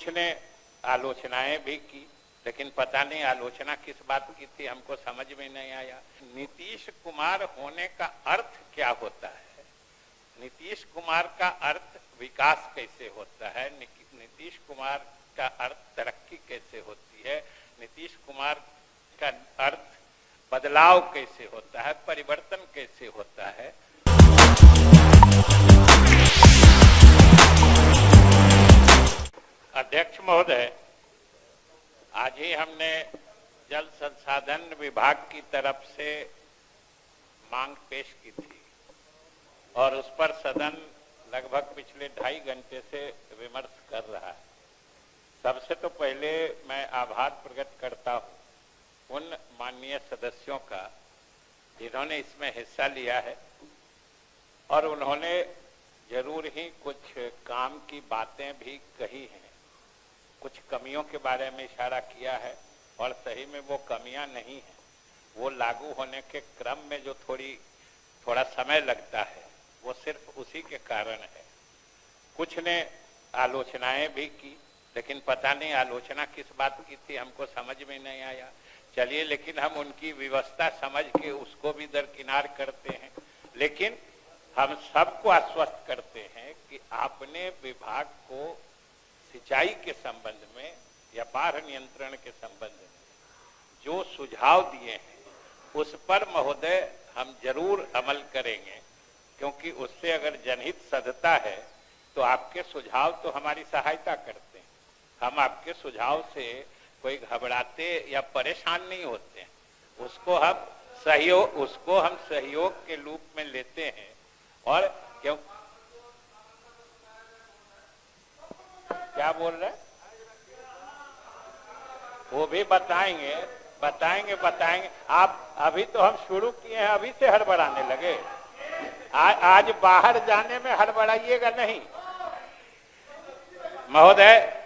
कुछ ने आलोचनाएं भी की, लेकिन पता नहीं आलोचना किस बात की थी, हमको समझ में नहीं आया। नीतीश कुमार होने का अर्थ क्या होता है? नीतीश कुमार का अर्थ विकास कैसे होता है? नीतीश कुमार का अर्थ तरक्की कैसे होती है? नीतीश कुमार का अर्थ बदलाव कैसे होता है, परिवर्तन कैसे होता है? अध्यक्ष महोदय, आज ही हमने जल संसाधन विभाग की तरफ से मांग पेश की थी और उस पर सदन लगभग पिछले 2.5 घंटे से विमर्श कर रहा है। सबसे तो पहले मैं आभार प्रकट करता हूं उन माननीय सदस्यों का जिन्होंने इसमें हिस्सा लिया है और उन्होंने जरूर ही कुछ काम की बातें भी कही हैं, कुछ कमियों के बारे में इशारा किया है और सही में वो कमियां नहीं हैं, वो लागू होने के क्रम में जो थोड़ा समय लगता है वो सिर्फ उसी के कारण है। कुछ ने आलोचनाएं भी की, लेकिन पता नहीं आलोचना किस बात की थी, हमको समझ में नहीं आया। चलिए, लेकिन हम उनकी व्यवस्था समझ के उसको भी दरकिनार करते हैं, लेकिन हम सबको आश्वस्त करते हैं कि आपने विभाग को सिंचाई के संबंध में या बाढ़ नियंत्रण के संबंध में जो सुझाव दिए हैं उस पर महोदय हम जरूर अमल करेंगे, क्योंकि उससे अगर जनहित सधता है तो आपके सुझाव तो हमारी सहायता करते हैं। हम आपके सुझाव से कोई घबराते या परेशान नहीं होते हैं, उसको हम सहयोग के रूप में लेते हैं। और क्यों क्या बोल रहे हैं वो भी बताएंगे। आप अभी तो हम शुरू किए हैं, अभी से हड़बड़ाने लगे। आज बाहर जाने में हड़बड़ाइएगा नहीं महोदय।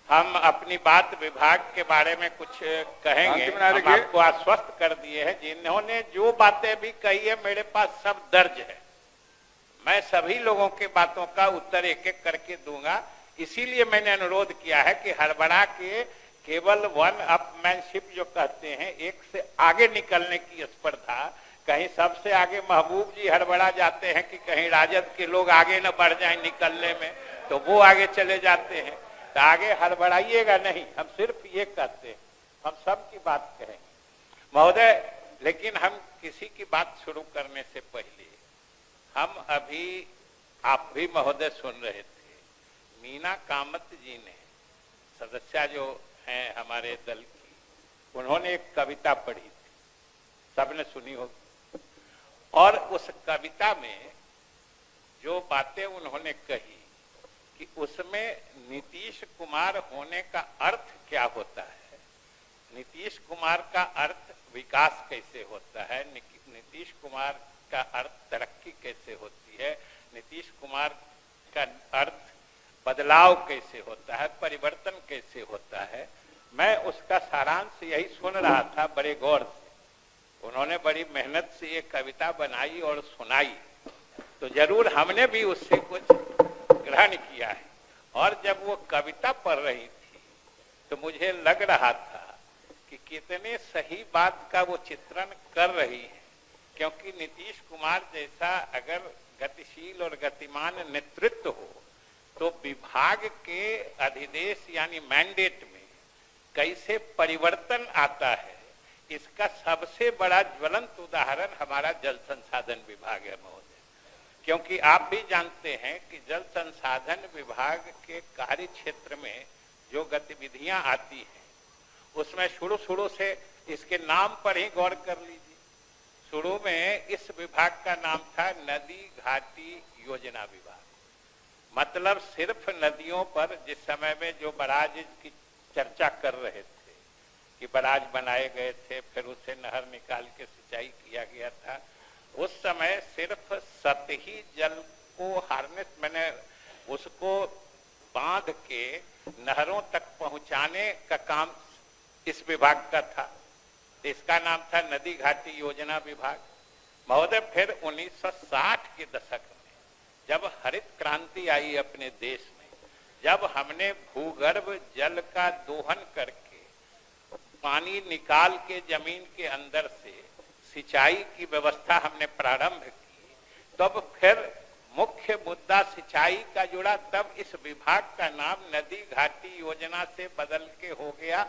हम अपनी बात विभाग के बारे में कुछ कहेंगे। हम आपको आश्वस्त कर दिए हैं, जिन्होंने जो बातें भी कही है मेरे पास सब दर्ज है। मैं सभी लोगों के बातों का उत्तर एक एक करके दूंगा। इसीलिए मैंने अनुरोध किया है कि हड़बड़ा के केवल वन अपमैनशिप जो कहते हैं, एक से आगे निकलने की स्पर्धा, कहीं सबसे आगे महबूब जी हड़बड़ा जाते हैं कि कहीं राजद के लोग आगे न बढ़ जाएं निकलने में, तो वो आगे चले जाते हैं। तो आगे हड़बड़ाइएगा नहीं, हम सिर्फ ये कहते हैं, हम सबकी बात कहेंगे महोदय। लेकिन हम किसी की बात शुरू करने से पहले आप भी महोदय सुन रहे थे, मीना कामत जी ने, सदस्य जो हैं हमारे दल की, उन्होंने एक कविता पढ़ी थी, सबने सुनी होगी। और उस कविता में जो बातें उन्होंने कही कि उसमें नीतीश कुमार होने का अर्थ क्या होता है, नीतीश कुमार का अर्थ विकास कैसे होता है, नीतीश कुमार का अर्थ तरक्की कैसे होती है, नीतीश कुमार का अर्थ बदलाव कैसे होता है, परिवर्तन कैसे होता है, मैं उसका सारांश यही सुन रहा था बड़े गौर से। उन्होंने बड़ी मेहनत से ये कविता बनाई और सुनाई, तो जरूर हमने भी उससे कुछ ग्रहण किया है। और जब वो कविता पढ़ रही थी तो मुझे लग रहा था कि कितने सही बात का वो चित्रण कर रही है, क्योंकि नीतीश कुमार जैसा अगर गतिशील और गतिमान नेतृत्व हो तो विभाग के अधिदेश यानी मैंडेट में कैसे परिवर्तन आता है, इसका सबसे बड़ा ज्वलंत उदाहरण हमारा जल संसाधन विभाग है महोदय। क्योंकि आप भी जानते हैं कि जल संसाधन विभाग के कार्य क्षेत्र में जो गतिविधियां आती हैं उसमें शुरू से इसके नाम पर ही गौर कर लीजिए। शुरू में इस विभाग का नाम था नदी घाटी योजना विभाग, मतलब सिर्फ नदियों पर, जिस समय में जो बराज की चर्चा कर रहे थे कि बराज बनाए गए थे, फिर उसे नहर निकाल के सिंचाई किया गया था, उस समय सिर्फ सतही जल को हार्नेस, मैंने उसको बांध के नहरों तक पहुंचाने का काम इस विभाग का था। इसका नाम था नदी घाटी योजना विभाग महोदय। फिर 1960 के दशक में जब हरित क्रांति आई अपने देश में, जब हमने भूगर्भ जल का दोहन करके पानी निकाल के जमीन के अंदर से सिंचाई की व्यवस्था हमने प्रारंभ की, तब फिर मुख्य मुद्दा सिंचाई का जुड़ा, तब इस विभाग का नाम नदी घाटी योजना से बदल के हो गया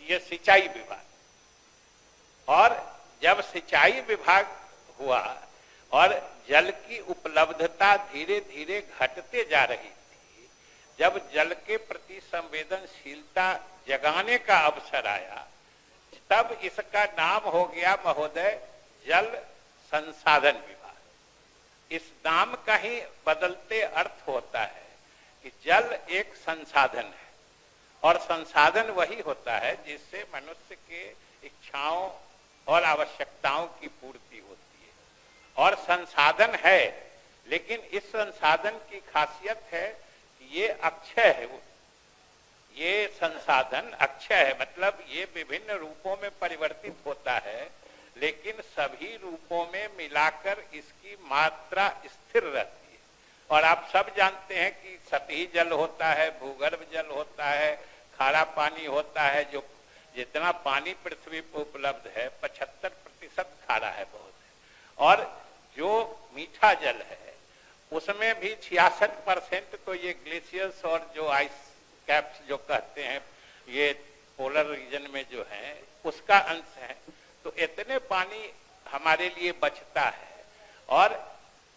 ये सिंचाई विभाग। और जब सिंचाई विभाग हुआ और जल की उपलब्धता धीरे धीरे घटते जा रही थी, जब जल के प्रति संवेदनशीलता जगाने का अवसर आया, तब इसका नाम हो गया महोदय जल संसाधन विभाग। इस नाम का ही बदलते अर्थ होता है कि जल एक संसाधन है और संसाधन वही होता है जिससे मनुष्य के इच्छाओं और आवश्यकताओं की पूर्ति होती है। और संसाधन है, लेकिन इस संसाधन की खासियत है कि ये अक्षय है। ये संसाधन अक्षय है, मतलब ये विभिन्न रूपों में परिवर्तित होता है, लेकिन सभी रूपों में मिलाकर इसकी मात्रा स्थिर रहती है। और आप सब जानते हैं कि सतही जल होता है, भूगर्भ जल होता है, खारा पानी होता है। जो जितना पानी पृथ्वी पर उपलब्ध है 75% खारा है, बहुत है। और जो मीठा जल है उसमें भी 66% तो ये ग्लेशियर्स और जो आइस कैप्स जो कहते हैं, ये पोलर रीजन में जो है उसका अंश है। तो इतने पानी हमारे लिए बचता है। और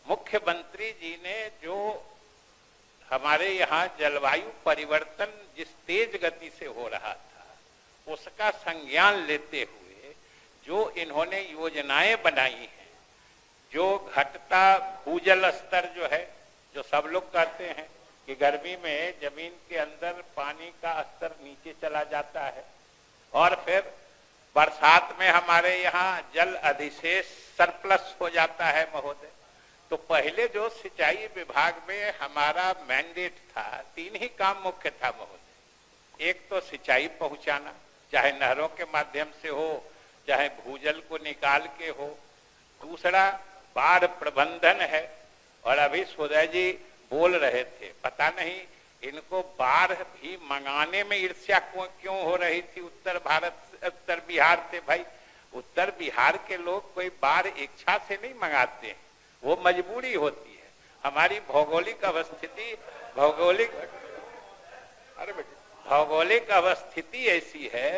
मुख्यमंत्री जी ने जो हमारे यहाँ जलवायु परिवर्तन जिस तेज गति से हो रहा था, उसका संज्ञान लेते हुए जो इन्होंने योजनाएं बनाई हैं, जो घटता भूजल स्तर जो है, जो सब लोग कहते हैं कि गर्मी में जमीन के अंदर पानी का स्तर नीचे चला जाता है और फिर बरसात में हमारे यहाँ जल अधिशेष सरप्लस हो जाता है महोदय। तो पहले जो सिंचाई विभाग में हमारा मैंडेट था, 3 ही काम मुख्य था महोदय। एक तो सिंचाई पहुंचाना, चाहे नहरों के माध्यम से हो, चाहे भूजल को निकाल के हो। दूसरा बाढ़ प्रबंधन है। और अभी सूर्य जी बोल रहे थे, पता नहीं इनको बाढ़ भी मंगाने में ईर्ष्या क्यों हो रही थी उत्तर बिहार से। भाई उत्तर बिहार के लोग कोई बाढ़ इच्छा से नहीं मंगाते हैं, वो मजबूरी होती है। हमारी भौगोलिक अवस्थिति ऐसी है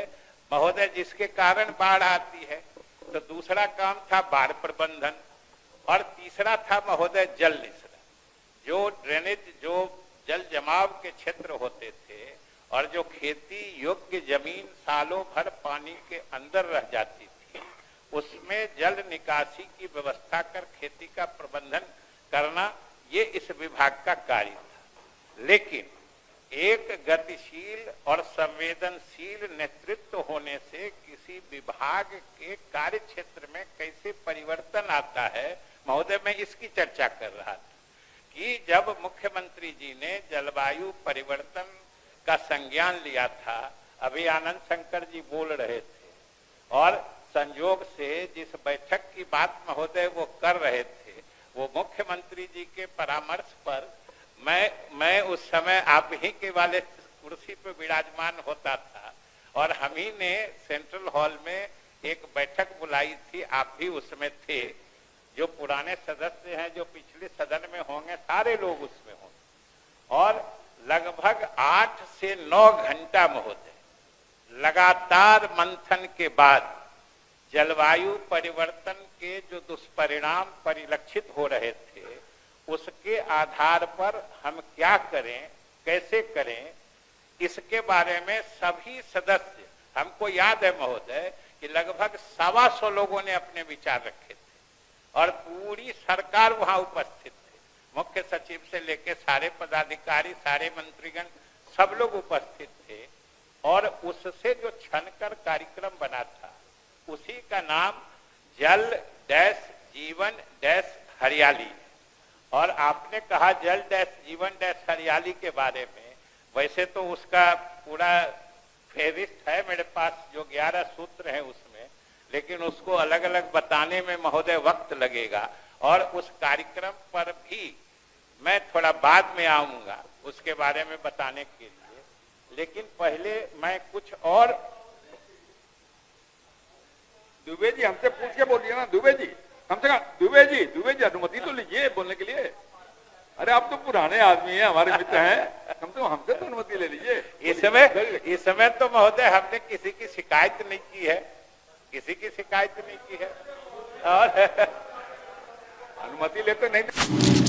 महोदय, जिसके कारण बाढ़ आती है। तो दूसरा काम था बाढ़ प्रबंधन और तीसरा था महोदय जल निस्सरण। जो ड्रेनेज, जो जल जमाव के क्षेत्र होते थे और जो खेती योग्य जमीन सालों भर पानी के अंदर रह जाती थी, उसमें जल निकासी की व्यवस्था कर खेती का प्रबंधन करना, ये इस विभाग का कार्य था। लेकिन एक गतिशील और संवेदनशील नेतृत्व होने से किसी विभाग के कार्य क्षेत्र में कैसे परिवर्तन आता है महोदय, मैं इसकी चर्चा कर रहा था कि जब मुख्यमंत्री जी ने जलवायु परिवर्तन का संज्ञान लिया था, अभी आनंद शंकर जी बोल रहे थे, और संयोग से जिस बैठक की बात महोदय वो कर रहे थे, वो मुख्यमंत्री जी के परामर्श पर मैं उस समय आप ही के वाले कुर्सी पर विराजमान होता था और हम ही ने सेंट्रल हॉल में एक बैठक बुलाई थी। आप भी उसमें थे। जो पुराने सदस्य हैं, जो पिछले सदन में होंगे, सारे लोग उसमें होंगे। और लगभग 8 से 9 घंटा महोदय लगातार मंथन के बाद जलवायु परिवर्तन के जो दुष्परिणाम परिलक्षित हो रहे थे, उसके आधार पर हम क्या करें, कैसे करें, इसके बारे में सभी सदस्य, हमको याद है महोदय कि लगभग 125 लोगों ने अपने विचार रखे थे और पूरी सरकार वहां उपस्थित थे। मुख्य सचिव से लेकर सारे पदाधिकारी, सारे मंत्रीगण, सब लोग उपस्थित थे। और उससे जो छनकर कार्यक्रम बना था, उसी का नाम जल डैश जीवन डैश हरियाली। और आपने कहा जल डैश जीवन डैश हरियाली के बारे में, वैसे तो उसका पूरा फेरिस्ट है मेरे पास, जो 11 सूत्र हैं उसमें, लेकिन उसको अलग अलग बताने में महोदय वक्त लगेगा। और उस कार्यक्रम पर भी मैं थोड़ा बाद में आऊंगा। उसके बारे में बताने के लिए, लेकिन पहले मैं कुछ और। दुबे जी हमसे पूछ के बोलिए ना, दुबे जी कम से कम, दुबे जी अनुमति तो लीजिए बोलने के लिए। अरे आप तो पुराने आदमी हैं, हमारे मित्र हैं, कम से कम हमसे तो अनुमति ले लीजिए। इस समय तो महोदय हमने किसी की शिकायत नहीं की है, किसी की शिकायत नहीं की है, और अनुमति लेते नहीं।